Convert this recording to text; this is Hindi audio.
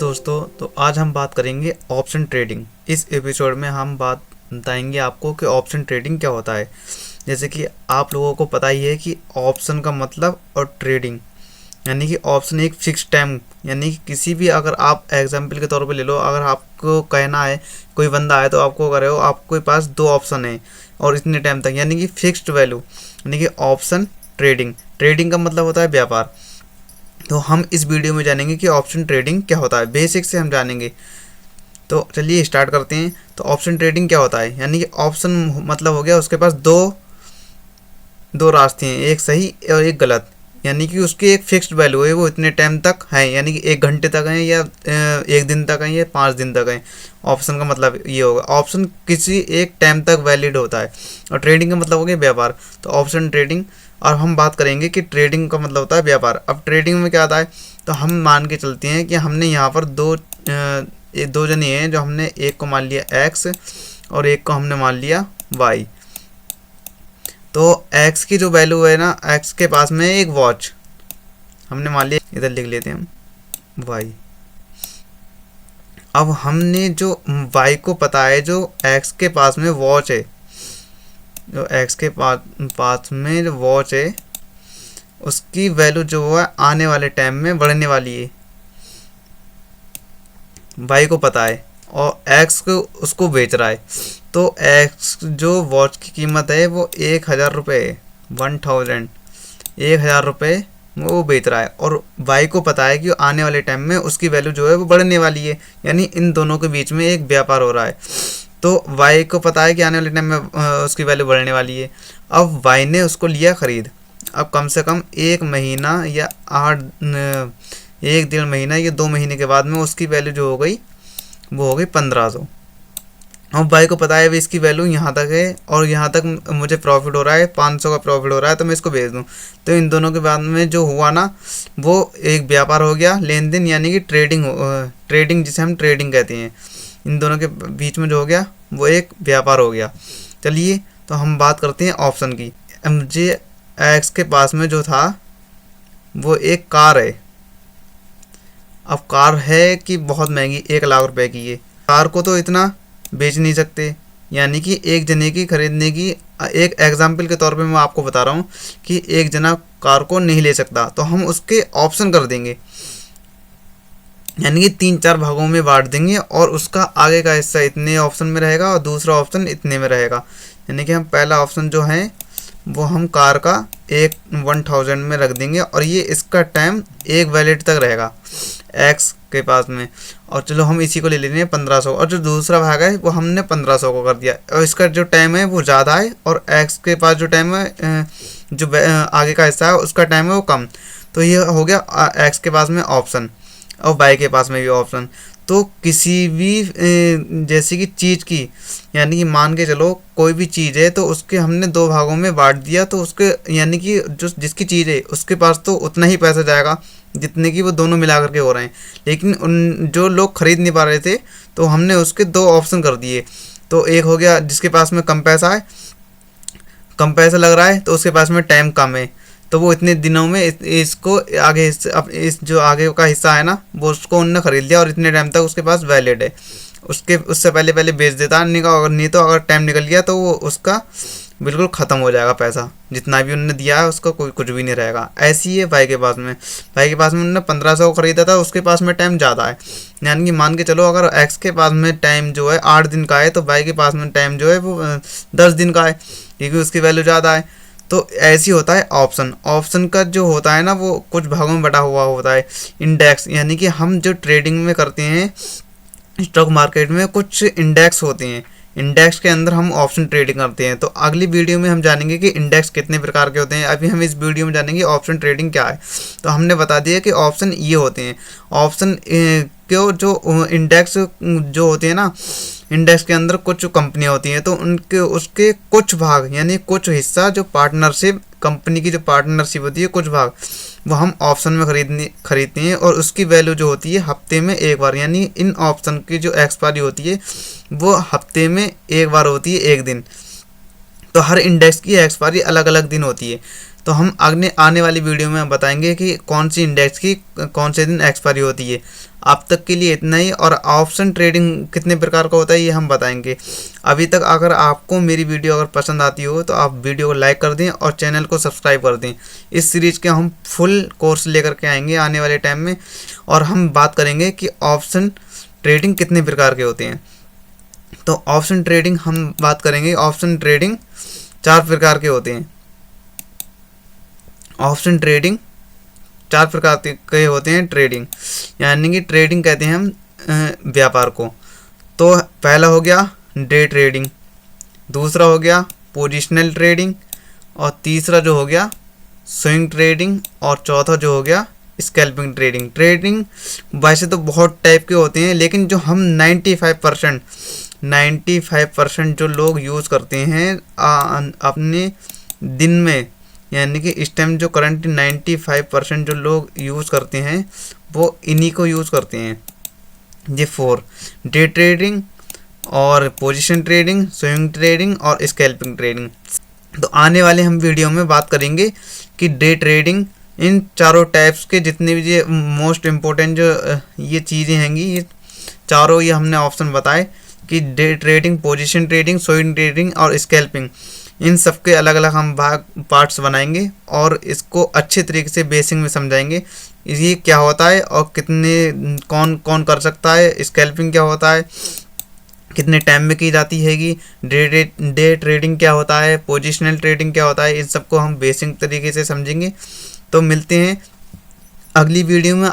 दोस्तों, तो आज हम बात करेंगे ऑप्शन ट्रेडिंग। इस एपिसोड में हम बात बताएंगे आपको कि ऑप्शन ट्रेडिंग क्या होता है। जैसे कि आप लोगों को पता ही है कि ऑप्शन का मतलब और ट्रेडिंग यानी कि ऑप्शन एक फिक्स टाइम, यानी कि किसी भी, अगर आप एग्जांपल के तौर पे ले लो, अगर आपको कहना है कोई बंदा है तो आपको कह रहे हो आपके पास दो ऑप्शन है और इतने टाइम तक, यानी कि फिक्स्ड वैल्यू, यानी कि ऑप्शन ट्रेडिंग। ट्रेडिंग का मतलब होता है व्यापार। तो हम इस वीडियो में जानेंगे कि ऑप्शन ट्रेडिंग क्या होता है, बेसिक से हम जानेंगे। तो चलिए स्टार्ट करते हैं। तो ऑप्शन ट्रेडिंग क्या होता है, यानी कि ऑप्शन मतलब हो गया उसके पास दो दो रास्ते हैं, एक सही और एक गलत, यानी कि उसकी एक फिक्स्ड वैल्यू है, वो इतने टाइम तक है, यानी कि 1 घंटे तक है या 1 दिन तक है या 5 दिन तक है। ऑप्शन का मतलब ये होगा, ऑप्शन किसी एक टाइम तक वैलिड होता है। और ट्रेडिंग का मतलब हो गया व्यापार। तो ऑप्शन ट्रेडिंग, और हम बात करेंगे कि ट्रेडिंग का मतलब होता है व्यापार। अब ट्रेडिंग में क्या आता है, तो हम मान के चलते हैं कि हमने यहाँ पर दो जने हैं, जो हमने एक को मान लिया एक्स और एक को हमने मान लिया वाई। तो एक्स की जो वैल्यू है ना, एक्स के पास में एक वॉच हमने मान लिया, इधर लिख लेते हैं हम वाई। अब हमने जो वाई को पता है जो एक्स के पास में वॉच है, जो एक्स के पास में जो वॉच है उसकी वैल्यू जो है आने वाले टाइम में बढ़ने वाली है, वाई को पता है, और एक्स को उसको बेच रहा है। तो एक्स जो वॉच की कीमत है वो 1,000 रुपये है, 1,000, 1,000 रुपये वो बेच रहा है, और वाई को पता है कि आने वाले टाइम में उसकी वैल्यू जो है वो बढ़ने वाली है, यानी इन दोनों के बीच में एक व्यापार हो रहा है। तो वाई को पता है कि आने वाले टाइम में उसकी वैल्यू बढ़ने वाली है। अब वाई ने उसको लिया खरीद। अब कम से कम 1 महीना या 1-1.5 महीना या 2 महीने के बाद में उसकी वैल्यू जो हो गई वो हो गई 1,500। अब वाई को पता है भी इसकी वैल्यू यहाँ तक है और यहाँ तक मुझे प्रॉफिट हो रहा है, 500 का प्रॉफिट हो रहा है, तो मैं इसको बेच दूँ। तो इन दोनों के बाद में जो हुआ ना, वो एक व्यापार हो गया, लेन देन, यानी कि ट्रेडिंग जिसे हम ट्रेडिंग कहते हैं। इन दोनों के बीच में जो हो गया वो एक व्यापार हो गया। चलिए तो हम बात करते हैं ऑप्शन की। मुझे एक्स के पास में जो था वो एक कार है। अब कार है कि बहुत महंगी, 1,00,000 रुपए की है। कार को तो इतना बेच नहीं सकते, यानी कि एक जने की खरीदने की, एक एग्जाम्पल के तौर पे मैं आपको बता रहा हूँ कि एक जना कार को नहीं ले सकता, तो हम उसके ऑप्शन कर देंगे, यानी कि 3-4 भागों में बांट देंगे, और उसका आगे का हिस्सा इतने ऑप्शन में रहेगा और दूसरा ऑप्शन इतने में रहेगा। यानी कि हम पहला ऑप्शन जो है वो हम कार का 1,000 में रख देंगे, और ये इसका टाइम एक वैलिड तक रहेगा एक्स के पास में। और चलो हम इसी को ले लेते हैं 1,500, और जो दूसरा भाग है वो हमने 1,500 को कर दिया, और इसका जो टाइम है वो ज़्यादा है, और एक्स के पास जो टाइम है, जो आगे का हिस्सा है उसका टाइम है वो कम। तो ये हो गया एक्स के पास में ऑप्शन, और वाई के पास में भी ऑप्शन। तो किसी भी जैसे कि चीज़ की, यानी कि मान के चलो कोई भी चीज़ है तो उसके हमने 2 भागों में बांट दिया, तो उसके यानी कि जो जिसकी चीज़ है उसके पास तो उतना ही पैसा जाएगा जितने की वो दोनों मिला करके हो रहे हैं। लेकिन उन जो लोग खरीद नहीं पा रहे थे तो हमने उसके 2 ऑप्शन कर दिए। तो एक हो गया जिसके पास में कम पैसा है, कम पैसा लग रहा है, तो उसके पास में टाइम कम है, तो वो इतने दिनों में इसको आगे अब इस जो आगे का हिस्सा है ना वो उसको उनने खरीद लिया, और इतने टाइम तक उसके पास वैलिड है। उससे पहले पहले बेच देता, नहीं तो अगर टाइम निकल गया तो वो उसका बिल्कुल ख़त्म हो जाएगा, पैसा जितना भी उन्होंने दिया है उसका कोई कुछ भी नहीं रहेगा। ऐसी ही है भाई के पास में। भाई के पास में उन्होंने 1,500 को ख़रीदा था, उसके पास में टाइम ज़्यादा है, यानी कि मान के चलो अगर एक्स के पास में टाइम जो है 8 दिन का है, तो भाई के पास में टाइम जो है वो 10 दिन का है, क्योंकि उसकी वैल्यू ज़्यादा है। तो ऐसी होता है ऑप्शन। ऑप्शन का जो होता है ना वो कुछ भागों में बटा हुआ होता है। इंडेक्स, यानी कि हम जो ट्रेडिंग में करते हैं स्टॉक मार्केट में, कुछ इंडेक्स होते हैं, इंडेक्स के अंदर हम ऑप्शन ट्रेडिंग करते हैं। तो अगली वीडियो में हम जानेंगे कि इंडेक्स कितने प्रकार के होते हैं। अभी हम इस वीडियो में जानेंगे ऑप्शन ट्रेडिंग क्या है। तो हमने बता दिया कि ऑप्शन ये होते हैं। ऑप्शन क्यों, जो इंडेक्स जो होते हैं ना, इंडेक्स के अंदर कुछ कंपनियां होती हैं, तो उनके उसके कुछ भाग, यानी कुछ हिस्सा, जो पार्टनरशिप, कंपनी की जो पार्टनरशिप होती है, कुछ भाग वो हम ऑप्शन में खरीदते हैं, और उसकी वैल्यू जो होती है हफ्ते में एक बार, यानी इन ऑप्शन की जो एक्सपायरी होती है वो हफ्ते में एक बार होती है, एक दिन। तो हर इंडेक्स की एक्सपायरी अलग अलग दिन होती है। तो हम आने वाली वीडियो में बताएंगे कि कौन सी इंडेक्स की कौन से दिन एक्सपायरी होती है। अब तक के लिए इतना ही। और ऑप्शन ट्रेडिंग कितने प्रकार का होता है ये हम बताएंगे। अभी तक अगर आपको मेरी वीडियो अगर पसंद आती हो तो आप वीडियो को लाइक कर दें और चैनल को सब्सक्राइब कर दें। इस सीरीज़ के हम फुल कोर्स लेकर के आएंगे आने वाले टाइम में, और हम बात करेंगे कि ऑप्शन ट्रेडिंग कितने प्रकार के होते हैं। तो ऑप्शन ट्रेडिंग हम बात करेंगे। ऑप्शन ट्रेडिंग 4 प्रकार के होते हैं। ऑप्शन ट्रेडिंग 4 प्रकार के होते हैं। ट्रेडिंग यानी कि ट्रेडिंग कहते हैं हम व्यापार को। तो पहला हो गया डे ट्रेडिंग, दूसरा हो गया पोजिशनल ट्रेडिंग, और तीसरा जो हो गया स्विंग ट्रेडिंग, और चौथा जो हो गया स्कैल्पिंग ट्रेडिंग। ट्रेडिंग वैसे तो बहुत टाइप के होते हैं, लेकिन जो हम 95% जो लोग यूज़ करते हैं अपने दिन में, यानी कि इस टाइम जो करंटली 95% जो लोग यूज़ करते हैं वो इन्हीं को यूज़ करते हैं। ये 4 डे ट्रेडिंग और पोजीशन ट्रेडिंग, स्विंग ट्रेडिंग और स्कैल्पिंग ट्रेडिंग। तो आने वाले हम वीडियो में बात करेंगे कि डे ट्रेडिंग इन चारों टाइप्स के जितने भी ये मोस्ट इम्पोर्टेंट जो ये चीज़ें हैंगी, ये चारों ये हमने ऑप्शन बताए कि day trading, position trading, swing trading और स्कैल्पिंग, इन सब के अलग अलग हम पार्ट्स बनाएंगे और इसको अच्छे तरीके से बेसिक में समझाएंगे ये क्या होता है और कौन कौन कर सकता है, स्कैल्पिंग क्या होता है, कितने टाइम में की जाती हैगी, डे ट्रेडिंग क्या होता है, पोजिशनल ट्रेडिंग क्या होता है, इन सबको हम बेसिक तरीके से समझेंगे। तो मिलते हैं अगली वीडियो में।